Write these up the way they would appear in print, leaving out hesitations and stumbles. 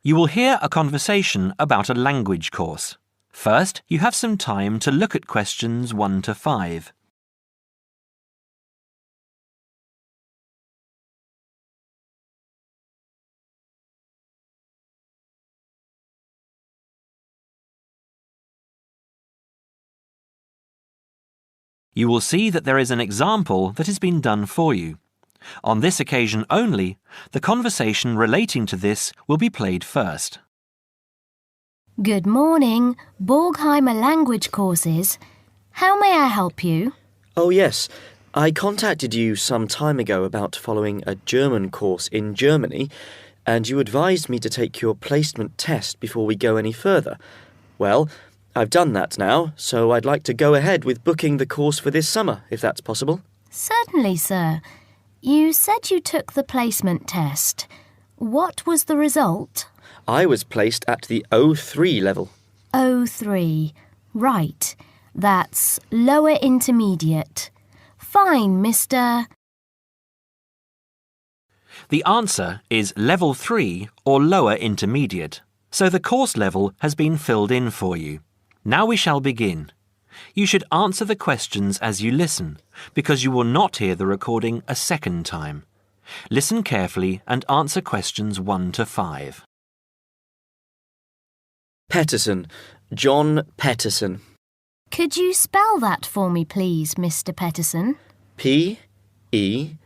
You will hear a conversation about a language course. First, you have some time to look at questions 1 to 5. You will see that there is an example that has been done for you. On this occasion only, the conversation relating to this will be played first. Good morning, Borgheimer Language Courses. How may I help you? Oh yes, I contacted you some time ago about following a German course in Germany, and you advised me to take your placement test before we go any further. Well, I've done that now, so I'd like to go ahead with booking the course for this summer, if that's possible. Certainly, sir. You said you took the placement test. What was the result? I was placed at the O3 level. O3. Right. That's lower intermediate. Fine, Mr. The answer is Level 3 or Lower Intermediate, so the course level has been filled in for you. Now we shall begin. You should answer the questions as you listen, because you will not hear the recording a second time. Listen carefully and answer questions 1 to 5. Petterson. John Petterson. Could you spell that for me, please, Mr. Petterson? P-E-T-T-E-R-S-S-O-N.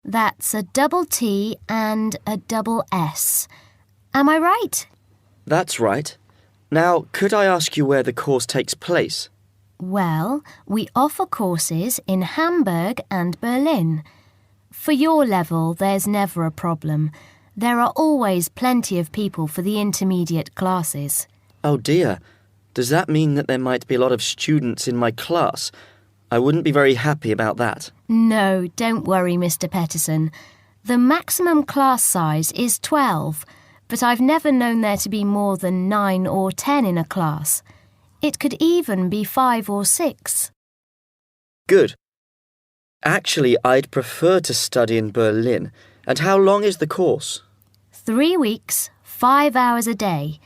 That's a double T and a double S. Am I right? That's right. Now, could I ask you where the course takes place? Well, we offer courses in Hamburg and Berlin. For your level, there's never a problem. There are always plenty of people for the intermediate classes. Oh dear. Does that mean that there might be a lot of students in my class? I wouldn't be very happy about that. No, don't worry, Mr. Petterson. The maximum class size is 12, but I've never known there to be more than 9 or 10 in a class. It could even be 5 or 6. Good. Actually, I'd prefer to study in Berlin. And how long is the course? 3 weeks, 5 hours a day.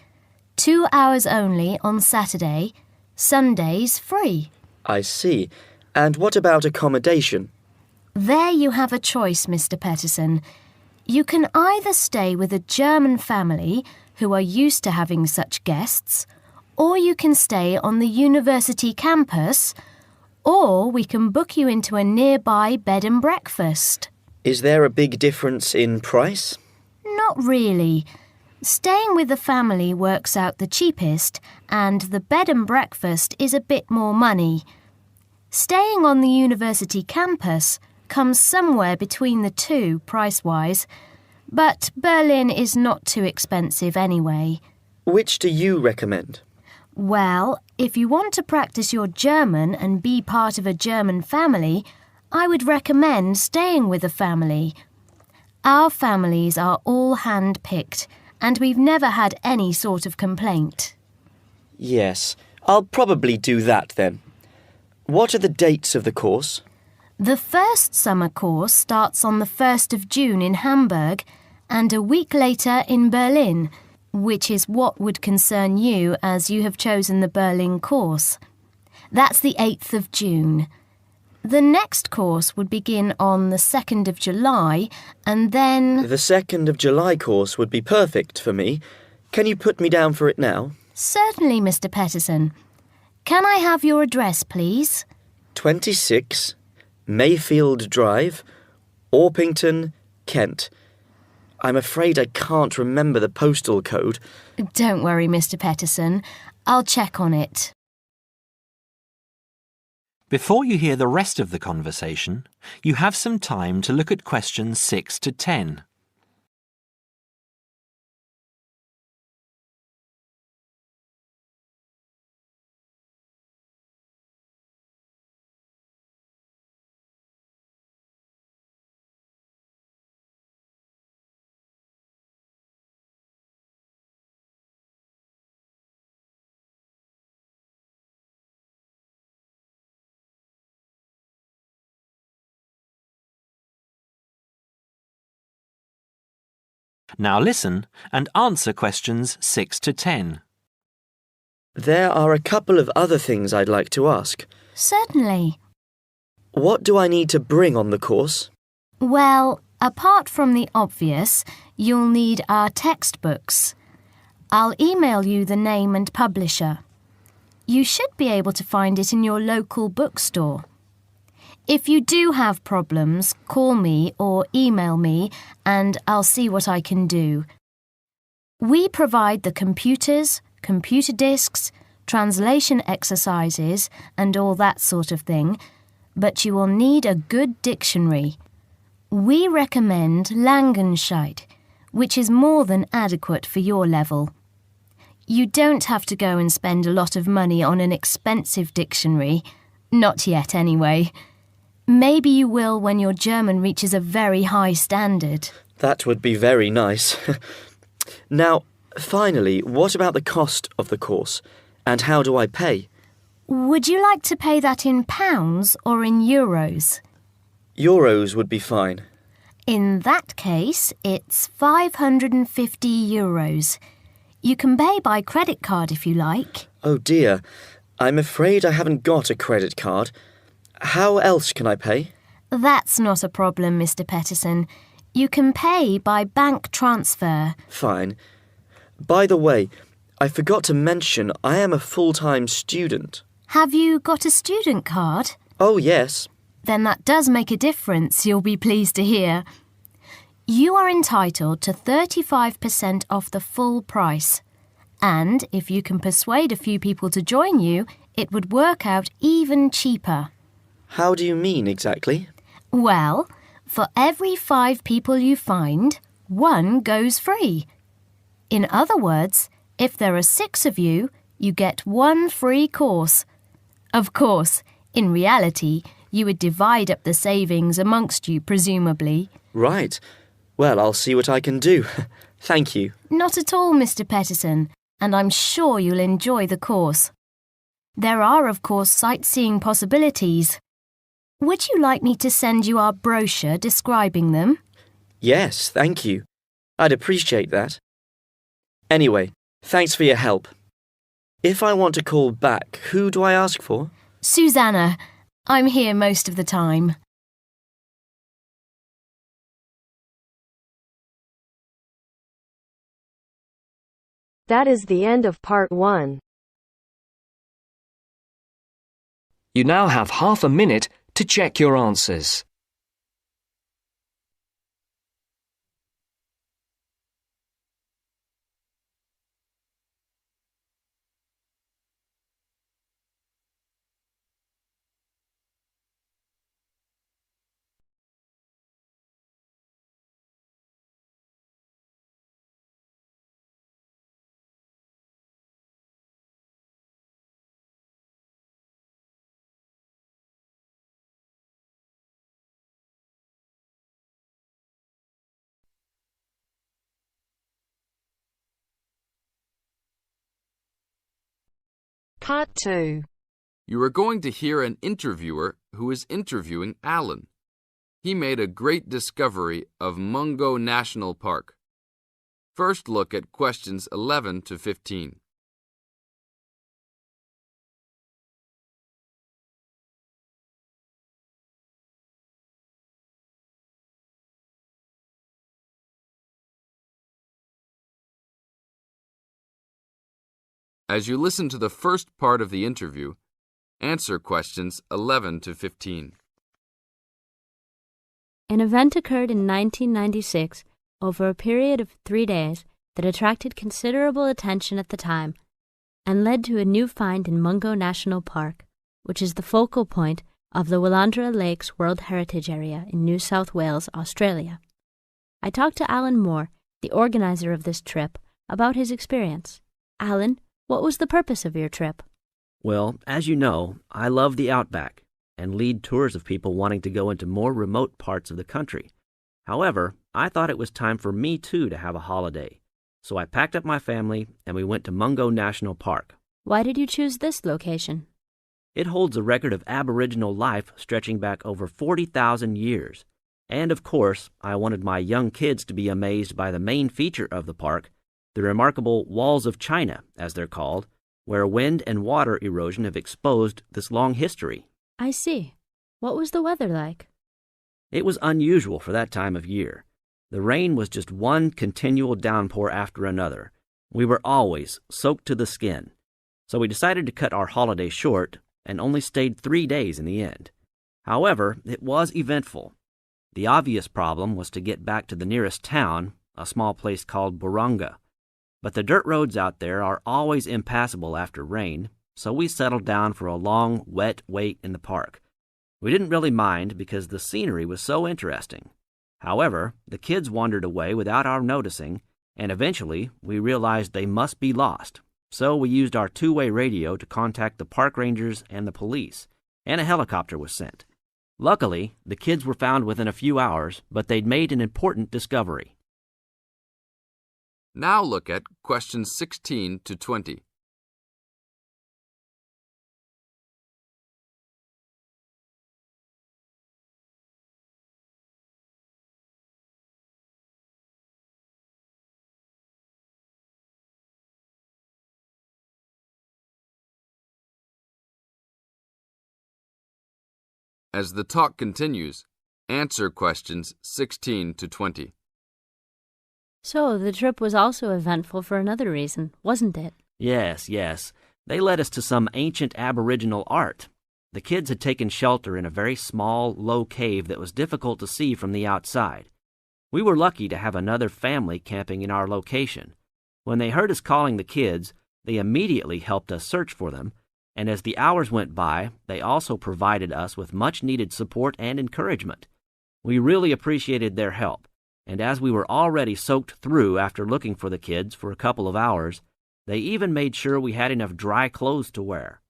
2 hours only on Saturday. Sundays free. I see. And what about accommodation? There you have a choice, Mr. Petterson. You can either stay with a German family who are used to having such guests, or you can stay on the university campus, or we can book you into a nearby bed and breakfast. Is there a big difference in price? Not really. Staying with the family works out the cheapest, and the bed and breakfast is a bit more money. Staying on the university campus comes somewhere between the two price-wise, but Berlin is not too expensive anyway. Which do you recommend? Well, if you want to practice your German and be part of a German family, I would recommend staying with a family. Our families are all hand-picked, and we've never had any sort of complaint. Yes, I'll probably do that then. What are the dates of the course? The first summer course starts on the 1st of June in Hamburg and a week later in Berlin, which is what would concern you as you have chosen the Berlin course. That's the 8th of June. The next course would begin on the 2nd of July and then... The 2nd of July course would be perfect for me. Can you put me down for it now? Certainly, Mr. Petterson. Can I have your address, please? 26 Mayfield Drive, Orpington, Kent. I'm afraid I can't remember the postal code. Don't worry, Mr. Petterson. I'll check on it. Before you hear the rest of the conversation, you have some time to look at questions 6 to 10. Now listen and answer questions 6 to 10. There are a couple of other things I'd like to ask. Certainly. What do I need to bring on the course? Well, apart from the obvious, you'll need our textbooks. I'll email you the name and publisher. You should be able to find it in your local bookstore. If you do have problems, call me or email me and I'll see what I can do. We provide the computers, computer disks, translation exercises and all that sort of thing, but you will need a good dictionary. We recommend Langenscheidt, which is more than adequate for your level. You don't have to go and spend a lot of money on an expensive dictionary. Not yet, anyway. Maybe you will when your German reaches a very high standard. That would be very nice. Now, finally, what about the cost of the course? And how do I pay? Would you like to pay that in pounds or in euros? Euros would be fine. In that case, it's 550 euros. You can pay by credit card if you like. Oh dear, I'm afraid I haven't got a credit card. How else can I pay? That's not a problem, Mr. Peterson. You can pay by bank transfer. Fine. By the way, I forgot to mention I am a full-time student. Have you got a student card? Oh, yes. Then that does make a difference, you'll be pleased to hear. You are entitled to 35% off the full price. And if you can persuade a few people to join you, it would work out even cheaper. How do you mean exactly? Well, for every 5 people you find, 1 goes free. In other words, if there are 6 of you, you get 1 free course. Of course, in reality, you would divide up the savings amongst you, presumably. Right. Well, I'll see what I can do. Thank you. Not at all, Mr. Peterson, and I'm sure you'll enjoy the course. There are, of course, sightseeing possibilities. Would you like me to send you our brochure describing them? Yes, thank you. I'd appreciate that. Anyway, thanks for your help. If I want to call back, who do I ask for? Susanna. I'm here most of the time. That is the end of part 1. You now have half a minute to check your answers. Part 2. You are going to hear an interviewer who is interviewing Alan. He made a great discovery of Mungo National Park. First look at questions 11 to 15. As you listen to the first part of the interview, answer questions 11 to 15. An event occurred in 1996 over a period of 3 days that attracted considerable attention at the time and led to a new find in Mungo National Park, which is the focal point of the Willandra Lakes World Heritage Area in New South Wales, Australia. I talked to Alan Moore, the organizer of this trip, about his experience. Alan, what was the purpose of your trip? Well, as you know, I love the outback and lead tours of people wanting to go into more remote parts of the country. However, I thought it was time for me too to have a holiday. So I packed up my family and we went to Mungo National Park. Why did you choose this location? It holds a record of Aboriginal life stretching back over 40,000 years. And of course, I wanted my young kids to be amazed by the main feature of the park, the remarkable Walls of China, as they're called, where wind and water erosion have exposed this long history. I see. What was the weather like? It was unusual for that time of year. The rain was just one continual downpour after another. We were always soaked to the skin. So we decided to cut our holiday short and only stayed 3 days in the end. However, it was eventful. The obvious problem was to get back to the nearest town, a small place called Buranga. But the dirt roads out there are always impassable after rain, so we settled down for a long, wet wait in the park. We didn't really mind because the scenery was so interesting. However, the kids wandered away without our noticing, and eventually we realized they must be lost. So we used our two-way radio to contact the park rangers and the police, and a helicopter was sent. Luckily, the kids were found within a few hours, but they'd made an important discovery. Now look at questions 16 to 20. As the talk continues, answer questions 16 to 20. So, the trip was also eventful for another reason, wasn't it? Yes. They led us to some ancient Aboriginal art. The kids had taken shelter in a very small, low cave that was difficult to see from the outside. We were lucky to have another family camping in our location. When they heard us calling the kids, they immediately helped us search for them, and as the hours went by, they also provided us with much-needed support and encouragement. We really appreciated their help, and as we were already soaked through after looking for the kids for a couple of hours, they even made sure we had enough dry clothes to wear.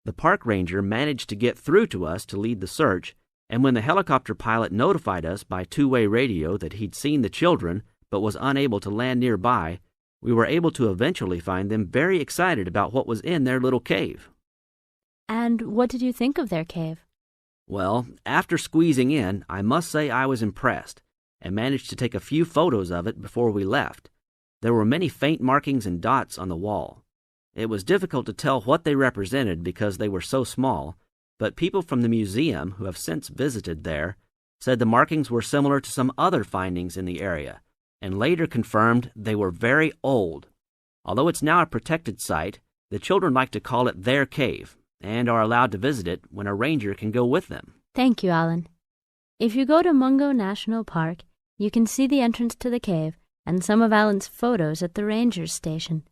The park ranger managed to get through to us to lead the search, and when the helicopter pilot notified us by two-way radio that he'd seen the children but was unable to land nearby, we were able to eventually find them very excited about what was in their little cave. And what did you think of their cave? Well, after squeezing in, I must say I was impressed, and managed to take a few photos of it before we left. There were many faint markings and dots on the wall. It was difficult to tell what they represented because they were so small, but people from the museum who have since visited there said the markings were similar to some other findings in the area, and later confirmed they were very old. Although it's now a protected site, the children like to call it their cave, and are allowed to visit it when a ranger can go with them. Thank you, Alan. If you go to Mungo National Park, you can see the entrance to the cave and some of Alan's photos at the ranger's station.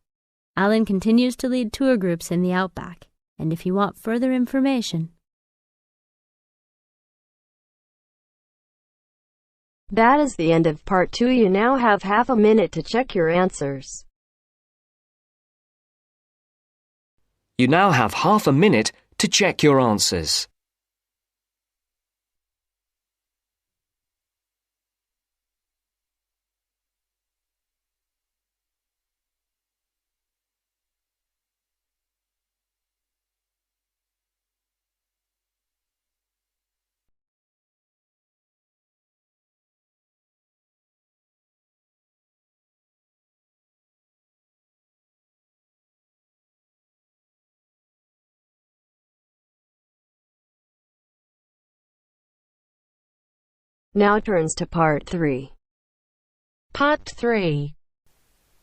Alan continues to lead tour groups in the outback, and if you want further information... That is the end of part 2. You now have half a minute to check your answers. You now have half a minute to check your answers. Now turns to part 3. Part 3.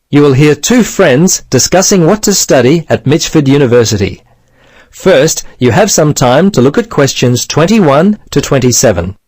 You will hear two friends discussing what to study at Mitchford University. First, you have some time to look at questions 21 to 27.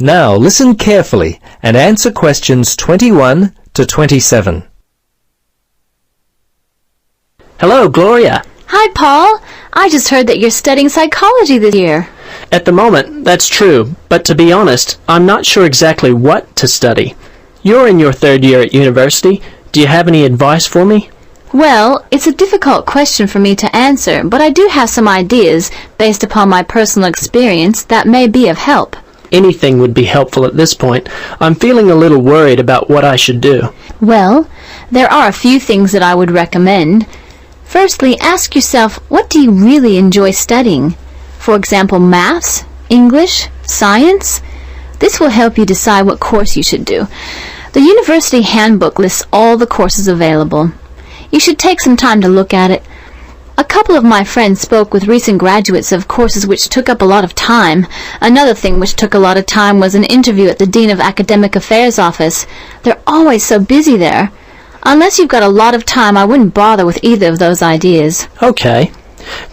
Now listen carefully and answer questions 21 to 27. Hello, Gloria. Hi, Paul. I just heard that you're studying psychology this year. At the moment, that's true, but to be honest, I'm not sure exactly what to study. You're in your third year at university. Do you have any advice for me? Well, it's a difficult question for me to answer, but I do have some ideas based upon my personal experience that may be of help. Anything would be helpful at this point. I'm feeling a little worried about what I should do. Well, there are a few things that I would recommend. Firstly, ask yourself, what do you really enjoy studying? For example, maths, English, science? This will help you decide what course you should do. The university handbook lists all the courses available. You should take some time to look at it. A couple of my friends spoke with recent graduates of courses which took up a lot of time. Another thing which took a lot of time was an interview at the Dean of Academic Affairs office. They're always so busy there. Unless you've got a lot of time, I wouldn't bother with either of those ideas. Okay.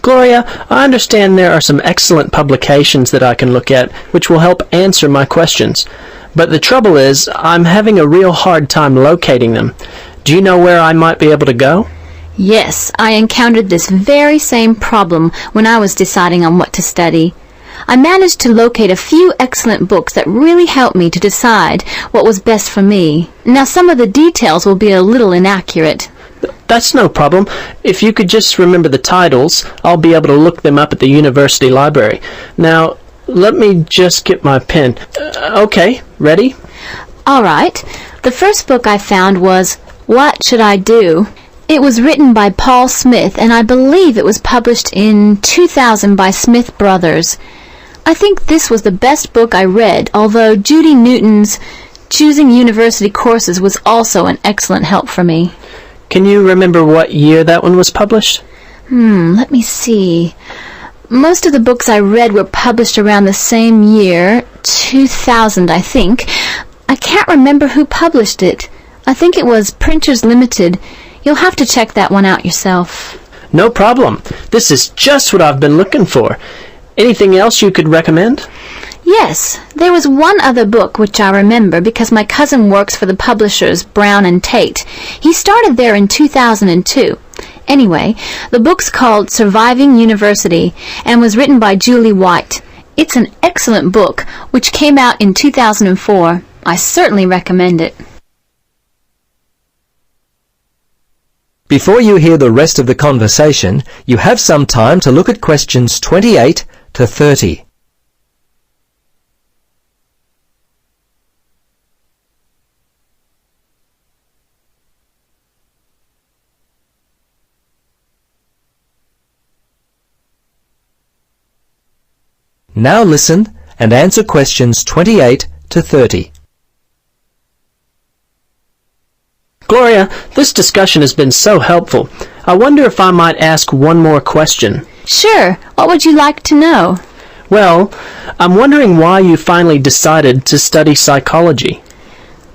Gloria, I understand there are some excellent publications that I can look at which will help answer my questions. But the trouble is, I'm having a real hard time locating them. Do you know where I might be able to go? Yes, I encountered this very same problem when I was deciding on what to study. I managed to locate a few excellent books that really helped me to decide what was best for me. Now, some of the details will be a little inaccurate. That's no problem. If you could just remember the titles, I'll be able to look them up at the university library. Now, let me just get my pen. Okay, ready? All right. The first book I found was What Should I Do? It was written by Paul Smith, and I believe it was published in 2000 by Smith Brothers. I think this was the best book I read, although Judy Newton's Choosing University Courses was also an excellent help for me. Can you remember what year that one was published? Let me see. Most of the books I read were published around the same year, 2000, I think. I can't remember who published it. I think it was Printers Limited. You'll have to check that one out yourself. No problem. This is just what I've been looking for. Anything else you could recommend? Yes, there was one other book which I remember because my cousin works for the publishers Brown and Tate. He started there in 2002. Anyway, the book's called Surviving University and was written by Julie White. It's an excellent book which came out in 2004. I certainly recommend it. Before you hear the rest of the conversation, you have some time to look at questions 28 to 30. Now listen and answer questions 28 to 30. Gloria, this discussion has been so helpful. I wonder if I might ask one more question. Sure. What would you like to know? Well, I'm wondering why you finally decided to study psychology.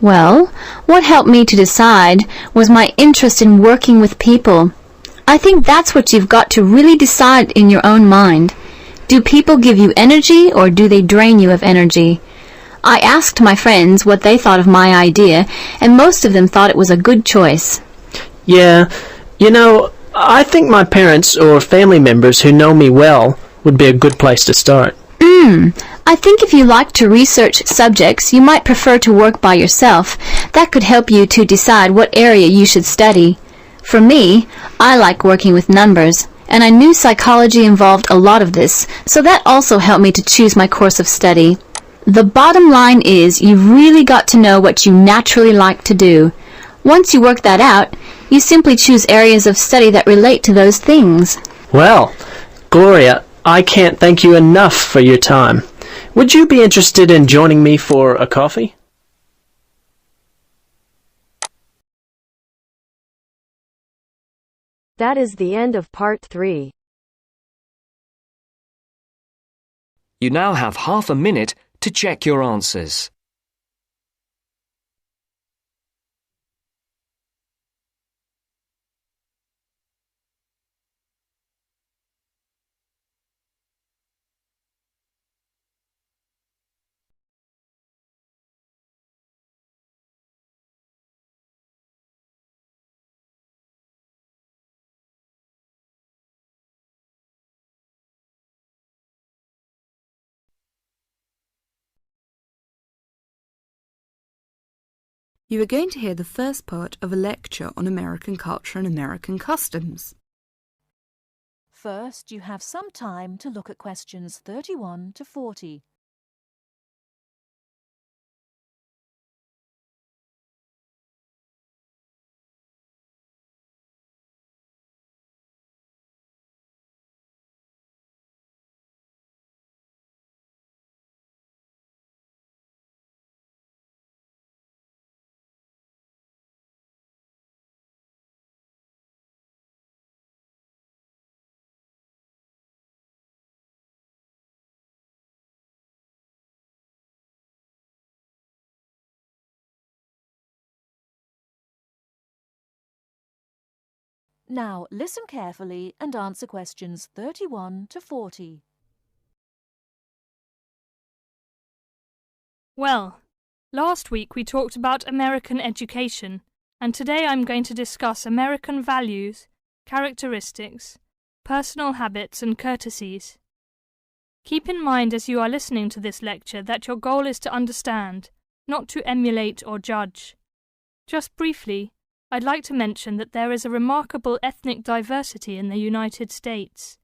Well, what helped me to decide was my interest in working with people. I think that's what you've got to really decide in your own mind. Do people give you energy or do they drain you of energy? I asked my friends what they thought of my idea, and most of them thought it was a good choice. Yeah, I think my parents or family members who know me well would be a good place to start. I think if you like to research subjects, you might prefer to work by yourself. That could help you to decide what area you should study. For me, I like working with numbers, and I knew psychology involved a lot of this, so that also helped me to choose my course of study. The bottom line is you've really got to know what you naturally like to do. Once you work that out, you simply choose areas of study that relate to those things. Well, Gloria, I can't thank you enough for your time. Would you be interested in joining me for a coffee? That is the end of part 3. You now have half a minute to check your answers. You are going to hear the first part of a lecture on American culture and American customs. First, you have some time to look at questions 31 to 40. Now listen carefully and answer questions 31 to 40. Well, last week we talked about American education, and today I'm going to discuss American values, characteristics, personal habits and courtesies. Keep in mind as you are listening to this lecture that your goal is to understand, not to emulate or judge. Just briefly, I'd like to mention that there is a remarkable ethnic diversity in the United States.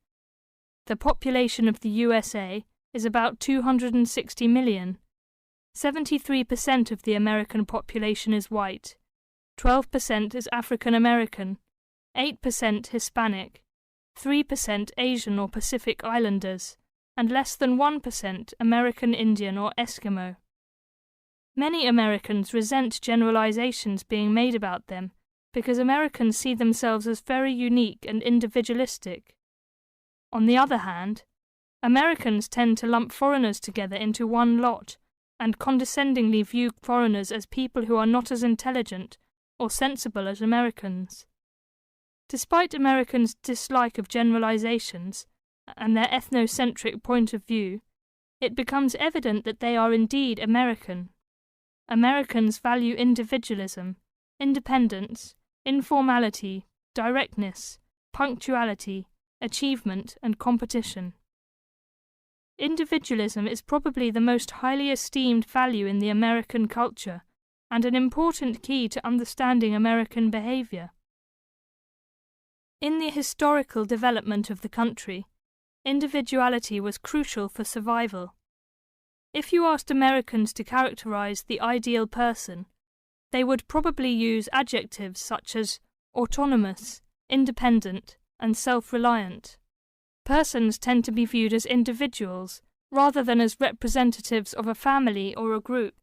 The population of the USA is about 260 million. 73% of the American population is white, 12% is African American, 8% Hispanic, 3% Asian or Pacific Islanders, and less than 1% American Indian or Eskimo. Many Americans resent generalizations being made about them because Americans see themselves as very unique and individualistic. On the other hand, Americans tend to lump foreigners together into one lot and condescendingly view foreigners as people who are not as intelligent or sensible as Americans. Despite Americans' dislike of generalizations and their ethnocentric point of view, it becomes evident that they are indeed American. Americans value individualism, independence, informality, directness, punctuality, achievement, and competition. Individualism is probably the most highly esteemed value in the American culture and an important key to understanding American behavior. In the historical development of the country, individuality was crucial for survival. If you asked Americans to characterize the ideal person, they would probably use adjectives such as autonomous, independent, and self-reliant. Persons tend to be viewed as individuals rather than as representatives of a family or a group.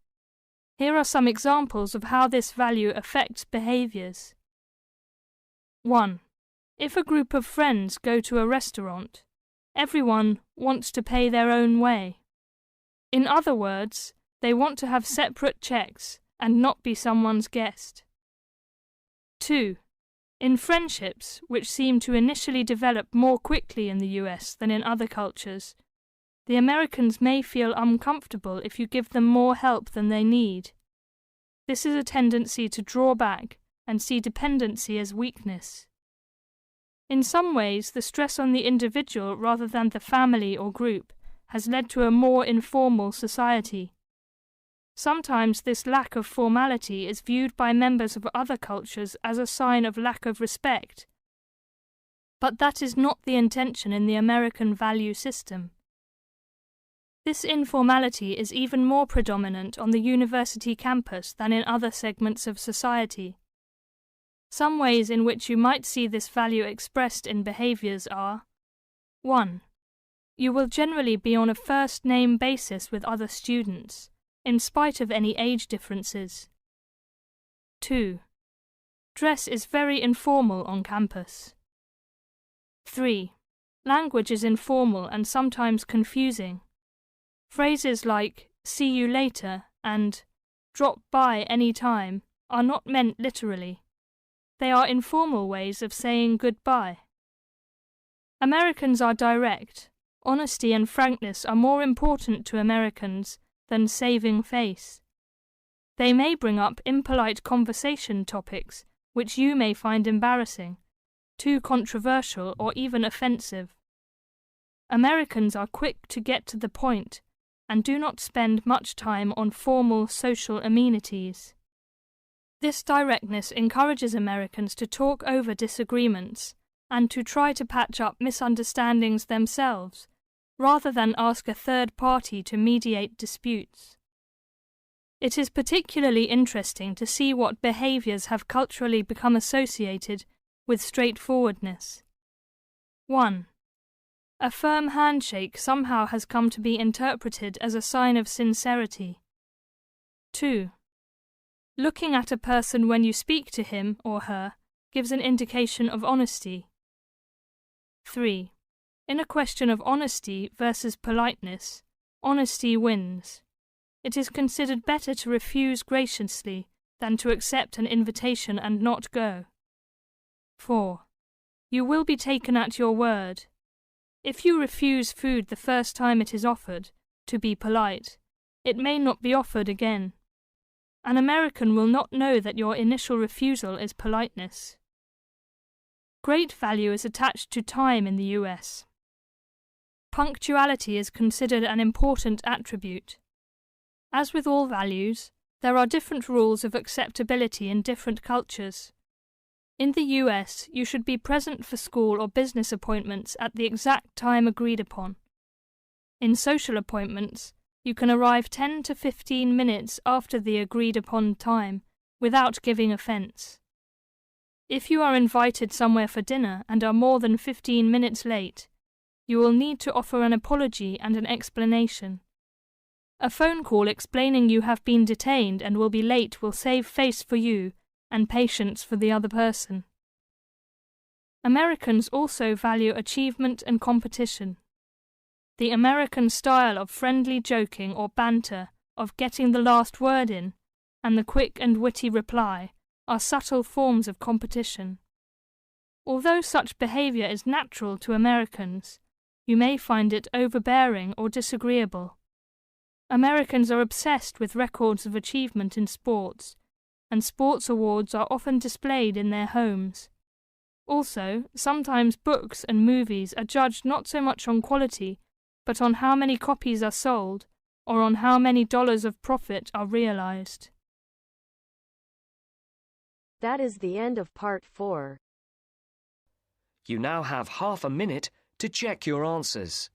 Here are some examples of how this value affects behaviors. 1. If a group of friends go to a restaurant, everyone wants to pay their own way. In other words, they want to have separate checks and not be someone's guest. 2. In friendships, which seem to initially develop more quickly in the US than in other cultures, the Americans may feel uncomfortable if you give them more help than they need. This is a tendency to draw back and see dependency as weakness. In some ways, the stress on the individual rather than the family or group has led to a more informal society. Sometimes this lack of formality is viewed by members of other cultures as a sign of lack of respect. But that is not the intention in the American value system. This informality is even more predominant on the university campus than in other segments of society. Some ways in which you might see this value expressed in behaviors are: 1. You will generally be on a first-name basis with other students, in spite of any age differences. 2. Dress is very informal on campus. 3. Language is informal and sometimes confusing. Phrases like "see you later" and "drop by any time" are not meant literally. They are informal ways of saying goodbye. Americans are direct. Honesty and frankness are more important to Americans than saving face. They may bring up impolite conversation topics which you may find embarrassing, too controversial or even offensive. Americans are quick to get to the point and do not spend much time on formal social amenities. This directness encourages Americans to talk over disagreements and to try to patch up misunderstandings themselves, rather than ask a third party to mediate disputes. It is particularly interesting to see what behaviours have culturally become associated with straightforwardness. 1. A firm handshake somehow has come to be interpreted as a sign of sincerity. 2. Looking at a person when you speak to him or her gives an indication of honesty. 3. In a question of honesty versus politeness, honesty wins. It is considered better to refuse graciously than to accept an invitation and not go. 4. You will be taken at your word. If you refuse food the first time it is offered, to be polite, it may not be offered again. An American will not know that your initial refusal is politeness. Great value is attached to time in the US. Punctuality is considered an important attribute. As with all values, there are different rules of acceptability in different cultures. In the US, you should be present for school or business appointments at the exact time agreed upon. In social appointments, you can arrive 10 to 15 minutes after the agreed upon time without giving offence. If you are invited somewhere for dinner and are more than 15 minutes late, you will need to offer an apology and an explanation. A phone call explaining you have been detained and will be late will save face for you and patience for the other person. Americans also value achievement and competition. The American style of friendly joking or banter, of getting the last word in, and the quick and witty reply are subtle forms of competition. Although such behaviour is natural to Americans, you may find it overbearing or disagreeable. Americans are obsessed with records of achievement in sports, and sports awards are often displayed in their homes. Also, sometimes books and movies are judged not so much on quality, but on how many copies are sold, or on how many dollars of profit are realized. That is the end of part 4. You now have half a minute to check your answers.